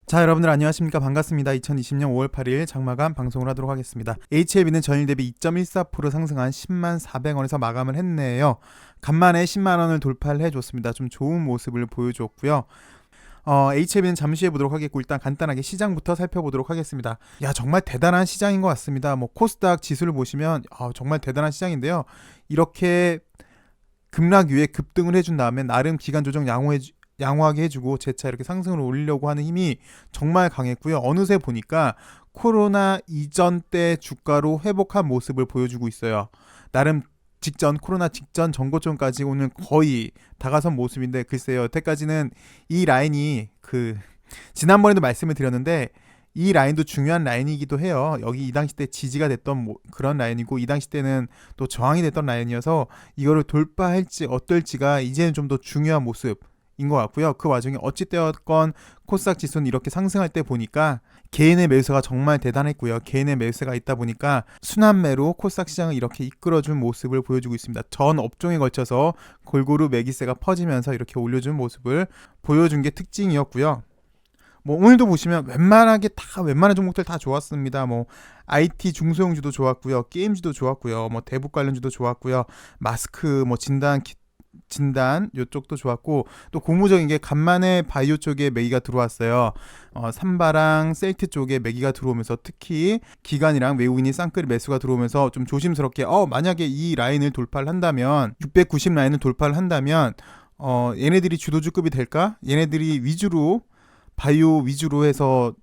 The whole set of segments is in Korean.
자, 여러분들 안녕하십니까? 반갑습니다. 2020년 5월 8일 장마감 방송을 하도록 하겠습니다. HLB는 전일 대비 2.14% 상승한 10만 400원에서 마감을 했네요. 간만에 10만 원을 돌파를 해줬습니다. 좀 좋은 모습을 보여줬고요. HLB는 잠시 후에 보도록 하겠고 일단 간단하게 시장부터 살펴보도록 하겠습니다. 야, 정말 대단한 시장인 것 같습니다. 코스닥 지수를 보시면 정말 대단한 시장인데요. 이렇게 급락 이후에 급등을 해준 다음에 나름 기간 조정 양호하게 해주고 재차 이렇게 상승을 올리려고 하는 힘이 정말 강했고요. 어느새 보니까 코로나 이전 때 주가로 회복한 모습을 보여주고 있어요. 나름 코로나 직전 전고점까지 오늘 거의 다가선 모습인데, 글쎄요, 여태까지는 이 라인이 지난번에도 말씀을 드렸는데 이 라인도 중요한 라인이기도 해요. 여기 이 당시 때 지지가 됐던 그런 라인이고, 이 당시 때는 또 저항이 됐던 라인이어서 이거를 돌파할지 어떨지가 이제는 좀 더 중요한 모습 인 것 같고요. 그 와중에 어찌되었건 코스닥 지수는 이렇게 상승할 때 보니까 개인의 매수가 정말 대단했고요. 개인의 매수가 있다 보니까 순환매로 코스닥 시장을 이렇게 이끌어준 모습을 보여주고 있습니다. 전 업종에 걸쳐서 골고루 매기세가 퍼지면서 이렇게 올려준 모습을 보여준 게 특징이었고요. 오늘도 보시면 웬만한 종목들 다 좋았습니다. IT 중소형주도 좋았고요, 게임주도 좋았고요, 대북 관련주도 좋았고요, 마스크, 진단 요쪽도 좋았고, 또 고무적인 게 간만에 바이오 쪽에 매기가 들어왔어요. 삼바랑 셀트 쪽에 매기가 들어오면서 특히 기관이랑 외국인이 쌍끌이 매수가 들어오면서 좀 조심스럽게 만약에 이 라인을 돌파를 한다면, 690 라인을 돌파를 한다면 얘네들이 주도주급이 될까? 얘네들이 위주로 바이오 위주로 해서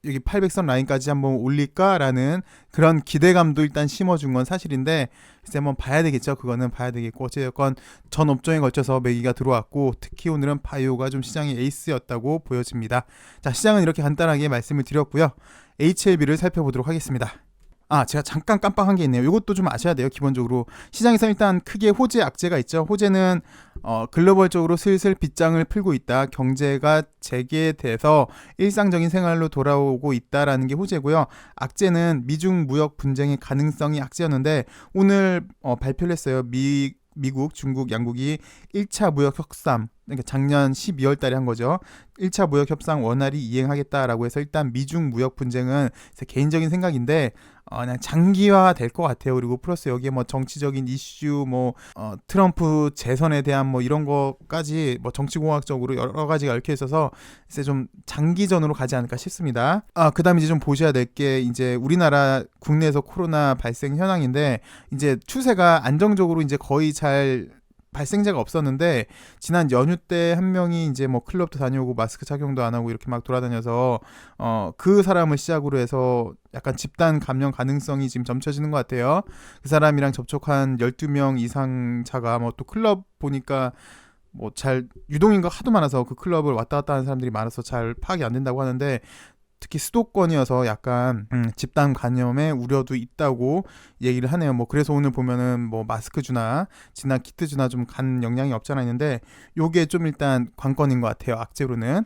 여기 800선 라인까지 한번 올릴까라는 그런 기대감도 일단 심어준 건 사실인데, 글쎄 한번 봐야 되겠죠. 그거는 봐야 되겠고, 어쨌든 전 업종에 걸쳐서 매기가 들어왔고, 특히 오늘은 바이오가 좀 시장의 에이스였다고 보여집니다. 자, 시장은 이렇게 간단하게 말씀을 드렸고요. HLB를 살펴보도록 하겠습니다. 제가 잠깐 깜빡한 게 있네요. 이것도 좀 아셔야 돼요. 기본적으로 시장에서 일단 크게 호재, 악재가 있죠. 호재는 글로벌적으로 슬슬 빗장을 풀고 있다, 경제가 재개돼서 일상적인 생활로 돌아오고 있다라는 게 호재고요. 악재는 미중 무역 분쟁의 가능성이 악재였는데, 오늘 발표를 했어요. 미국, 중국, 양국이 1차 무역 협상, 그러니까 작년 12월 달에 한 거죠. 1차 무역 협상 원활히 이행하겠다라고 해서 일단 미중 무역 분쟁은 제 개인적인 생각인데 그냥 장기화 될 것 같아요. 그리고 플러스 여기에 정치적인 이슈, 트럼프 재선에 대한 이런 거까지 정치공학적으로 여러 가지가 얽혀 있어서 이제 좀 장기전으로 가지 않을까 싶습니다. 그다음에 이제 좀 보셔야 될 게, 이제 우리나라 국내에서 코로나 발생 현황인데, 이제 추세가 안정적으로 이제 거의 잘 발생자가 없었는데, 지난 연휴 때 한 명이 이제 클럽도 다녀오고 마스크 착용도 안 하고 이렇게 막 돌아다녀서 그 사람을 시작으로 해서 약간 집단 감염 가능성이 지금 점쳐지는 것 같아요. 그 사람이랑 접촉한 12명 이상자가 또 클럽 보니까 잘 유동인구가 하도 많아서 그 클럽을 왔다 갔다 하는 사람들이 많아서 잘 파악이 안 된다고 하는데, 특히 수도권이어서 약간 집단 감염의 우려도 있다고 얘기를 하네요. 그래서 오늘 보면은 마스크주나 진단 키트주나 좀 간 영향이 없잖아 있는데, 요게 좀 일단 관건인 것 같아요. 악재로는.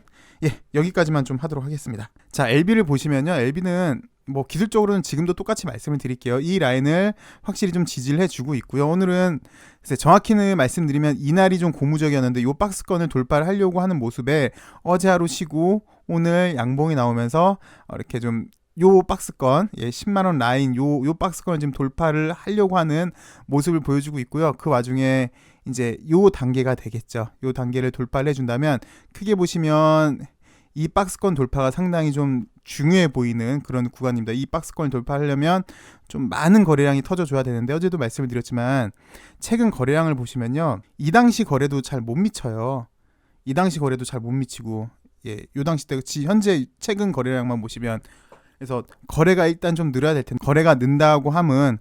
여기까지만 좀 하도록 하겠습니다. 자, LB를 보시면요, LB는 기술적으로는 지금도 똑같이 말씀을 드릴게요. 이 라인을 확실히 좀 지지를 해주고 있고요. 오늘은 정확히는 말씀드리면 이날이 좀 고무적이었는데, 요 박스권을 돌파를 하려고 하는 모습에 어제 하루 쉬고 오늘 양봉이 나오면서 이렇게 좀 요 박스권, 10만원 라인 요 박스권을 지금 돌파를 하려고 하는 모습을 보여주고 있고요. 그 와중에 이제 요 단계가 되겠죠. 요 단계를 돌파를 해준다면, 크게 보시면 이 박스권 돌파가 상당히 좀 중요해 보이는 그런 구간입니다. 이 박스권을 돌파하려면 좀 많은 거래량이 터져줘야 되는데, 어제도 말씀을 드렸지만 최근 거래량을 보시면요, 이 당시 거래도 잘 못 미쳐요. 이 당시 거래도 잘 못 미치고, 요 당시 때 현재 최근 거래량만 보시면, 그래서 거래가 일단 좀 늘어야 될 텐데, 거래가 는다고 함은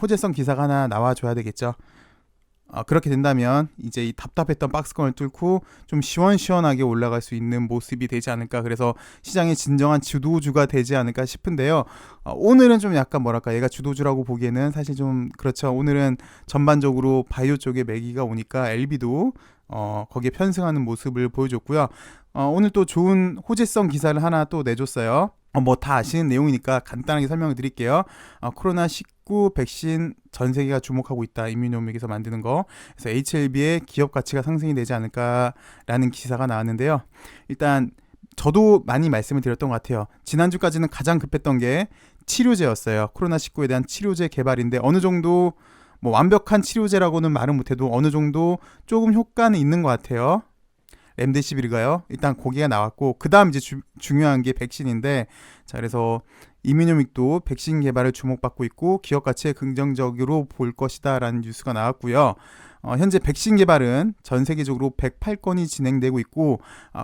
호재성 기사가 하나 나와줘야 되겠죠. 그렇게 된다면 이제 이 답답했던 박스권을 뚫고 좀 시원시원하게 올라갈 수 있는 모습이 되지 않을까, 그래서 시장의 진정한 주도주가 되지 않을까 싶은데요. 오늘은 좀 약간 얘가 주도주라고 보기에는 사실 좀 그렇죠. 오늘은 전반적으로 바이오 쪽에 매기가 오니까 LB도 거기에 편승하는 모습을 보여줬고요. 오늘 또 좋은 호재성 기사를 하나 또 내줬어요. 다 아시는 내용이니까 간단하게 설명을 드릴게요. 코로나19 백신 전 세계가 주목하고 있다. 임뮤노믹에서 만드는 거. 그래서 HLB의 기업 가치가 상승이 되지 않을까라는 기사가 나왔는데요. 일단 저도 많이 말씀을 드렸던 것 같아요. 지난주까지는 가장 급했던 게 치료제였어요. 코로나19에 대한 치료제 개발인데 어느 정도 뭐 완벽한 치료제라고는 말은 못해도 어느 정도 조금 효과는 있는 것 같아요. 렘데시비르가요. 일단 고기가 나왔고 그 다음 이제 중요한 게 백신인데, 자 그래서 이뮤노믹도 백신 개발을 주목받고 있고 기업 가치에 긍정적으로 볼 것이다 라는 뉴스가 나왔고요. 현재 백신 개발은 전 세계적으로 108건이 진행되고 있고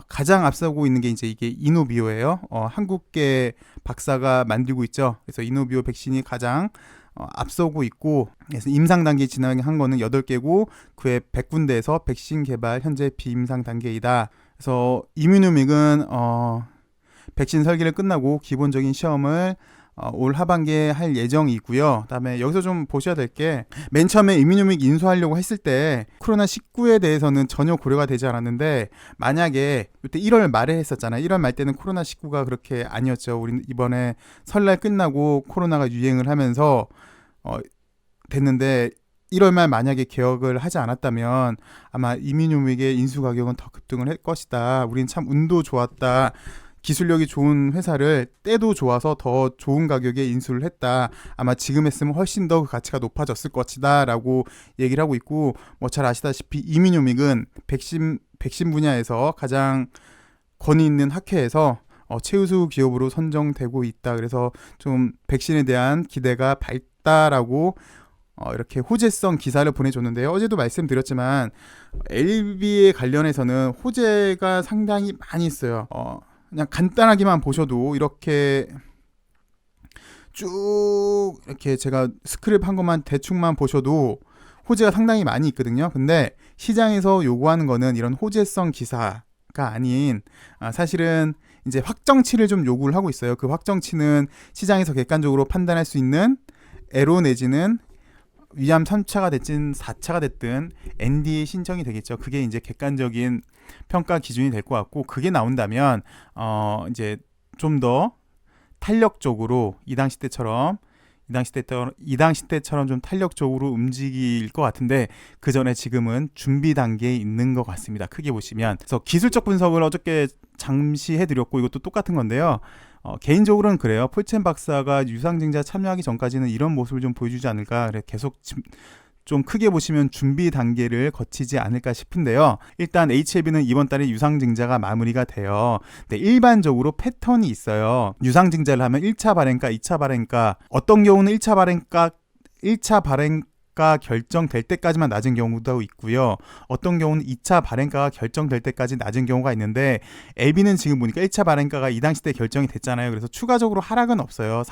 가장 앞서고 있는 게 이제 이게 이노비오예요. 한국계 박사가 만들고 있죠. 그래서 이노비오 백신이 가장 앞서고 있고, 그래서 임상 단계 진행한 거는 8개고 그외 100군데에서 백신 개발 현재 비임상 단계이다. 그래서 이뮤노믹은 백신 설계를 끝나고 기본적인 시험을 올 하반기에 할 예정이고요. 그다음에 여기서 좀 보셔야 될 게, 맨 처음에 이뮤노믹 인수하려고 했을 때 코로나19에 대해서는 전혀 고려가 되지 않았는데, 만약에 이때 1월 말에 했었잖아요. 1월 말 때는 코로나19가 그렇게 아니었죠. 우리는 이번에 설날 끝나고 코로나가 유행을 하면서 됐는데 1월 말 만약에 개혁을 하지 않았다면 아마 이뮤노믹의 인수 가격은 더 급등을 할 것이다. 우리는 참 운도 좋았다. 기술력이 좋은 회사를 때도 좋아서 더 좋은 가격에 인수를 했다. 아마 지금 했으면 훨씬 더 그 가치가 높아졌을 것이다 라고 얘기를 하고 있고, 뭐 잘 아시다시피 이뮤노믹은 백신 분야에서 가장 권위 있는 학회에서 최우수 기업으로 선정되고 있다. 그래서 좀 백신에 대한 기대가 밝다라고 이렇게 호재성 기사를 보내줬는데요. 어제도 말씀드렸지만 LB에 관련해서는 호재가 상당히 많이 있어요. 그냥 간단하게만 보셔도 이렇게 쭉 이렇게 제가 스크립 한 것만 대충만 보셔도 호재가 상당히 많이 있거든요. 근데 시장에서 요구하는 거는 이런 호재성 기사가 아닌 사실은 이제 확정치를 좀 요구를 하고 있어요. 그 확정치는 시장에서 객관적으로 판단할 수 있는 애로 내지는 위암 3차가 됐든 4차가 됐든 NDA 신청이 되겠죠. 그게 이제 객관적인 평가 기준이 될 것 같고, 그게 나온다면 이제 좀 더 탄력적으로 이 당시 때처럼 좀 탄력적으로 움직일 것 같은데, 그 전에 지금은 준비 단계에 있는 것 같습니다. 크게 보시면. 그래서 기술적 분석을 어저께 잠시 해드렸고 이것도 똑같은 건데요. 개인적으로는 그래요. 폴첸 박사가 유상증자 참여하기 전까지는 이런 모습을 좀 보여주지 않을까. 그래 계속 좀 크게 보시면 준비 단계를 거치지 않을까 싶은데요. 일단 HLB는 이번 달에 유상증자가 마무리가 돼요. 네, 일반적으로 패턴이 있어요. 유상증자를 하면 1차 발행가, 2차 발행가, 어떤 경우는 1차 발행가 결정될 때까지만 낮은 경우도 있고요. 어떤 경우는 2차 발행가가 결정될 때까지 낮은 경우가 있는데, LB는 지금 보니까 1차 발행가가 이 당시 때 결정이 됐잖아요. 그래서 추가적으로 하락은 없어요.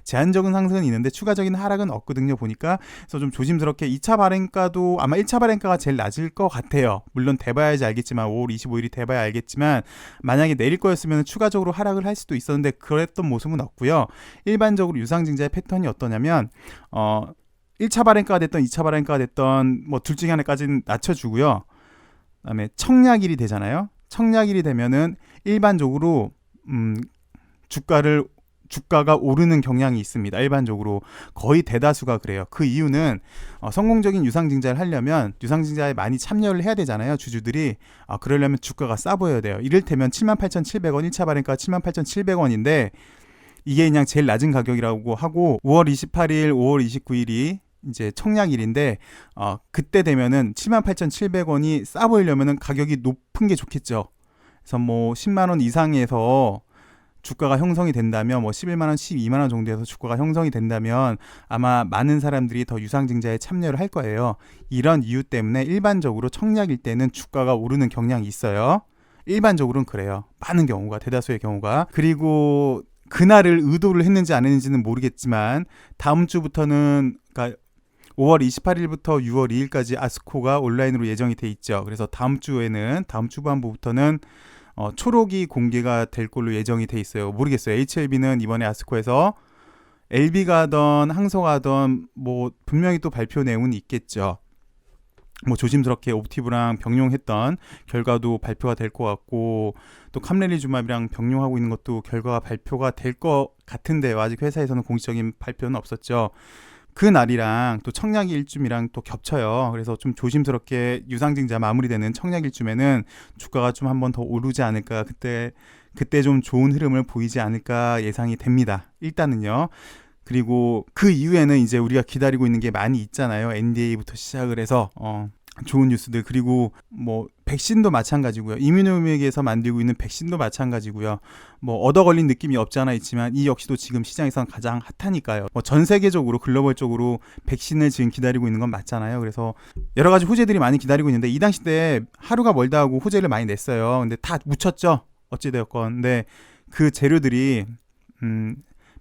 제한적인 상승은 있는데 추가적인 하락은 없거든요. 보니까. 그래서 좀 조심스럽게 2차 발행가도 아마 1차 발행가가 제일 낮을 것 같아요. 물론 돼봐야지 알겠지만 5월 25일이 돼봐야 알겠지만, 만약에 내릴 거였으면 추가적으로 하락을 할 수도 있었는데 그랬던 모습은 없고요. 일반적으로 유상증자의 패턴이 어떠냐면 1차 발행가가 됐던 2차 발행가가 됐던 뭐 둘 중에 하나까지는 낮춰주고요. 그다음에 청약일이 되잖아요. 청약일이 되면은 일반적으로 주가가 오르는 경향이 있습니다. 일반적으로 거의 대다수가 그래요. 그 이유는 성공적인 유상증자를 하려면 유상증자에 많이 참여를 해야 되잖아요. 주주들이. 그러려면 주가가 싸 보여야 돼요. 이를테면 78,700원 1차 발행가 78,700원인데 이게 그냥 제일 낮은 가격이라고 하고, 5월 28일, 5월 29일이 이제 청약일인데 그때 되면은 78,700원이 싸 보이려면은 가격이 높은 게 좋겠죠. 그래서 뭐 10만 원 이상에서 주가가 형성이 된다면, 뭐 11만 원, 12만 원 정도에서 주가가 형성이 된다면 아마 많은 사람들이 더 유상증자에 참여를 할 거예요. 이런 이유 때문에 일반적으로 청약일 때는 주가가 오르는 경향이 있어요. 일반적으로는 그래요. 많은 경우가, 대다수의 경우가. 그리고 그날을 의도를 했는지 안 했는지는 모르겠지만 다음 주부터는, 그러니까 5월 28일부터 6월 2일까지 아스코가 온라인으로 예정이 돼 있죠. 그래서 다음 주반부부터는 초록이 공개가 될 걸로 예정이 돼 있어요. 모르겠어요. HLB는 이번에 아스코에서 LB가 하던 항소가 하던 뭐 분명히 또 발표 내용은 있겠죠. 뭐 조심스럽게 옵티브랑 병용했던 결과도 발표가 될 것 같고, 또 캄렐리주맙이랑 병용하고 있는 것도 결과가 발표가 될 것 같은데요. 아직 회사에서는 공식적인 발표는 없었죠. 그 날이랑 또 청약일쯤이랑 또 겹쳐요. 그래서 좀 조심스럽게 유상증자 마무리되는 청약일쯤에는 주가가 좀 한번 더 오르지 않을까, 그때 좀 좋은 흐름을 보이지 않을까 예상이 됩니다. 일단은요. 그리고 그 이후에는 이제 우리가 기다리고 있는 게 많이 있잖아요. NDA부터 시작을 해서 좋은 뉴스들, 그리고 뭐 백신도 마찬가지고요. 이뮤노맥에서 만들고 있는 백신도 마찬가지고요. 뭐 얻어 걸린 느낌이 없지 않아 있지만 이 역시도 지금 시장에선 가장 핫하니까요. 뭐 전 세계적으로 글로벌적으로 백신을 지금 기다리고 있는 건 맞잖아요. 그래서 여러 가지 호재들이 많이 기다리고 있는데 이 당시 때 하루가 멀다 하고 호재를 많이 냈어요. 근데 다 묻혔죠. 어찌되었건. 근데 그 재료들이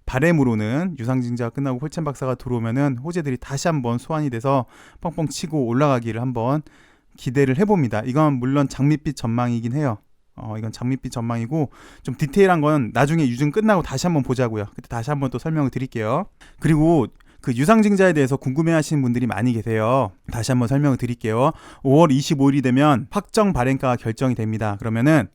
바램으로는 유상증자가 끝나고 홀첸 박사가 들어오면은 호재들이 다시 한번 소환이 돼서 뻥뻥 치고 올라가기를 한번 기대를 해봅니다. 이건 물론 장밋빛 전망이긴 해요. 이건 장밋빛 전망이고 좀 디테일한 건 나중에 유증 끝나고 다시 한번 보자고요. 그때 다시 한번 또 설명을 드릴게요. 그리고 그 유상증자에 대해서 궁금해하시는 분들이 많이 계세요. 다시 한번 설명을 드릴게요. 5월 25일이 되면 확정 발행가가 결정이 됩니다. 그러면은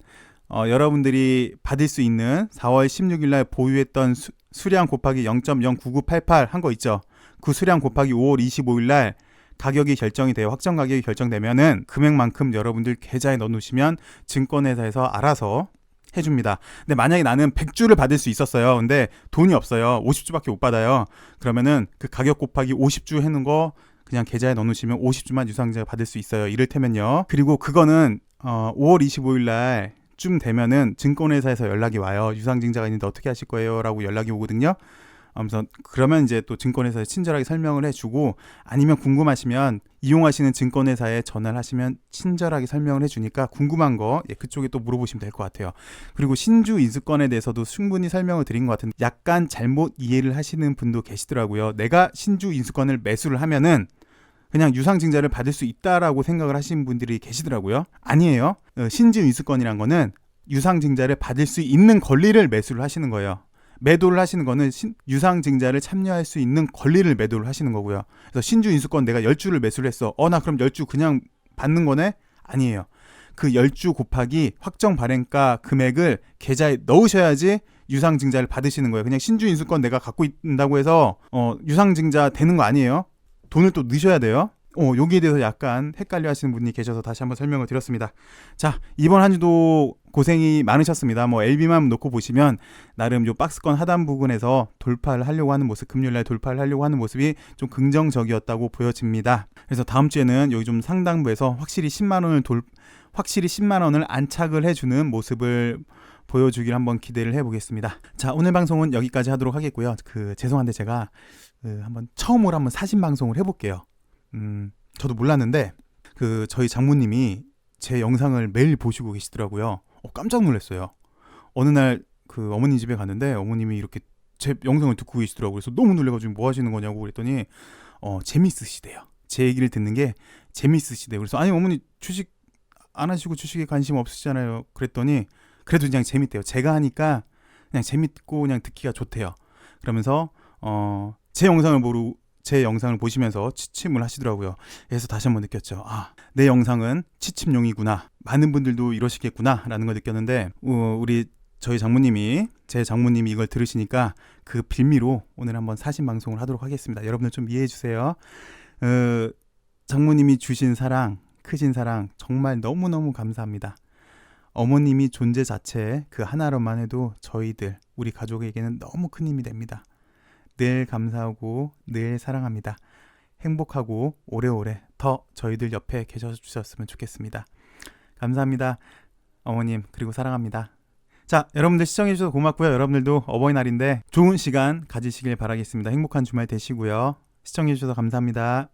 여러분들이 받을 수 있는 4월 16일 날 보유했던 수량 곱하기 0.09988 한 거 있죠. 그 수량 곱하기 5월 25일 날 가격이 결정이 돼요. 확정 가격이 결정되면은 금액만큼 여러분들 계좌에 넣어놓으시면 증권회사에서 알아서 해줍니다. 근데 만약에 나는 100주를 받을 수 있었어요. 근데 돈이 없어요. 50주밖에 못 받아요. 그러면은 그 가격 곱하기 50주 해놓은 거 그냥 계좌에 넣어놓으시면 50주만 유상증자 받을 수 있어요. 이를테면요. 그리고 그거는 5월 25일 날 쯤 되면은 증권회사에서 연락이 와요. 유상증자가 있는데 어떻게 하실 거예요? 라고 연락이 오거든요. 그러면 이제 또 증권회사에 친절하게 설명을 해주고, 아니면 궁금하시면 이용하시는 증권회사에 전화를 하시면 친절하게 설명을 해주니까 궁금한 거 그쪽에 또 물어보시면 될 것 같아요. 그리고 신주 인수권에 대해서도 충분히 설명을 드린 것 같은데 약간 잘못 이해를 하시는 분도 계시더라고요. 내가 신주 인수권을 매수를 하면은 그냥 유상증자를 받을 수 있다라고 생각을 하시는 분들이 계시더라고요. 아니에요. 신주 인수권이란 거는 유상증자를 받을 수 있는 권리를 매수를 하시는 거예요. 매도를 하시는 거는 유상증자를 참여할 수 있는 권리를 매도를 하시는 거고요. 그래서 신주 인수권 내가 10주를 매수를 했어. 나 그럼 10주 그냥 받는 거네? 아니에요. 그 10주 곱하기 확정 발행가 금액을 계좌에 넣으셔야지 유상증자를 받으시는 거예요. 그냥 신주 인수권 내가 갖고 있다고 해서 유상증자 되는 거 아니에요. 돈을 또 넣으셔야 돼요. 여기에 대해서 약간 헷갈려 하시는 분이 계셔서 다시 한번 설명을 드렸습니다. 자, 이번 한 주도 고생이 많으셨습니다. 뭐 LB만 놓고 보시면 나름 요 박스권 하단 부분에서 돌파를 하려고 하는 모습, 금요일날 돌파를 하려고 하는 모습이 좀 긍정적이었다고 보여집니다. 그래서 다음 주에는 여기 좀 상단부에서 확실히 10만 원을 안착을 해주는 모습을 보여주길 한번 기대를 해보겠습니다. 자, 오늘 방송은 여기까지 하도록 하겠고요. 죄송한데 제가 한번 처음으로 한번 사진 방송을 해볼게요. 저도 몰랐는데 저희 장모님이 제 영상을 매일 보시고 계시더라고요. 깜짝 놀랐어요. 어느 날 어머니 집에 갔는데 어머님이 이렇게 제 영상을 듣고 계시더라고요. 그래서 너무 놀래가지고 뭐 하시는 거냐고 그랬더니 재밌으시대요. 제 얘기를 듣는 게 재밌으시대요. 그래서 아니 어머니 주식 안 하시고 주식에 관심 없으시잖아요. 그랬더니 그래도 그냥 재밌대요. 제가 하니까 그냥 재밌고 그냥 듣기가 좋대요. 그러면서 제 영상을 보시면서 취침을 하시더라고요. 그래서 다시 한번 느꼈죠. 내 영상은 취침용이구나. 많은 분들도 이러시겠구나 라는 걸 느꼈는데 저희 제 장모님이 이걸 들으시니까 그 빌미로 오늘 한번 사진 방송을 하도록 하겠습니다. 여러분들 좀 이해해 주세요. 장모님이 주신 사랑, 크신 사랑 정말 너무너무 감사합니다. 어머님이 존재 자체 그 하나로만 해도 우리 가족에게는 너무 큰 힘이 됩니다. 늘 감사하고 늘 사랑합니다. 행복하고 오래오래 더 저희들 옆에 계셔주셨으면 좋겠습니다. 감사합니다. 어머님, 그리고 사랑합니다. 자, 여러분들 시청해주셔서 고맙고요. 여러분들도 어버이날인데 좋은 시간 가지시길 바라겠습니다. 행복한 주말 되시고요. 시청해주셔서 감사합니다.